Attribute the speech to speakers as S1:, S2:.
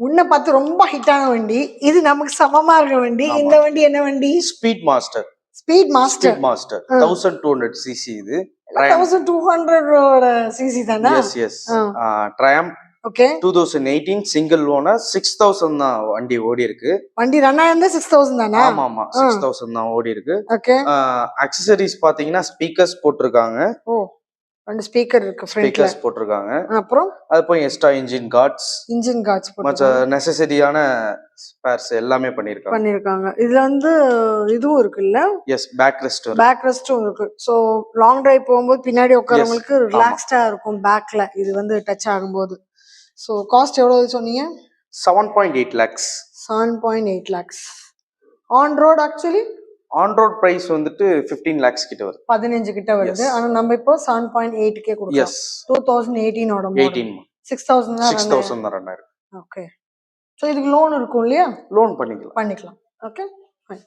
S1: உன்னை பார்த்து ரொம்ப ஹிட்டான வண்டி இது, நமக்கு சமமா இருக்க வண்டி. இந்த வண்டி என்ன வண்டி?
S2: Speed master.
S1: Speed master
S2: 1200 CC. இது
S1: 1200 சிசி தானா?
S2: Yes yes. Triumph
S1: okay
S2: 2018 single owner. 6000 தான் வண்டி ஓடி இருக்கு.
S1: வண்டி ரன் ஆயிருந்தா 6000 தானா?
S2: ஆமா ஆமா 6000 தான் ஓடி இருக்கு.
S1: ஓகே.
S2: அக்சசரிஸ் பாத்தீங்கன்னா ஸ்பீக்கர்ஸ் போட்டிருக்காங்க.
S1: ஓ, ரெண்டு ஸ்பீக்கர் இருக்கு ஃப்ரண்ட்ல.
S2: ஸ்பீக்கர்ஸ் போட்டிருக்காங்க.
S1: அப்புறம்
S2: அது போய் எக்ஸ்ட்ரா இன்ஜின் கார்ட்ஸ் மற்ற நெசசரியான ஸ்பேர்ஸ் எல்லாமே பண்ணிருக்காங்க.
S1: இதுல வந்து இதுவும் இருக்குல்ல?
S2: எஸ், பேக் ரெஸ்டும்
S1: இருக்கு. சோ லாங் டிரைவ் போகும்போது பின்னாடி உட்காரவங்களுக்கு ரிலாக்ஸ்டா இருக்கும் பேக்ல இது வந்து டச் ஆகும்போது. சோ காஸ்ட் எவ்வளவு சொன்னீங்க?
S2: 7.8 lakhs.
S1: 7.8 lakhs on road. Actually
S2: on road price வந்துட்டு 15 lakhs கிட்ட வருது.
S1: 15 கிட்ட வருது. ஆனா நம்ம இப்போ 7.8 கே கொடுக்கிறோம்.
S2: எஸ்.
S1: 2018 ஓட மாடல். 6000
S2: தான் ரன் ஆயிருக்கு.
S1: ஓகே. சோ இதுக்கு லோன் இருக்கும் இல்லையா?
S2: லோன் பண்ணிக்கலாம்.
S1: Okay fine.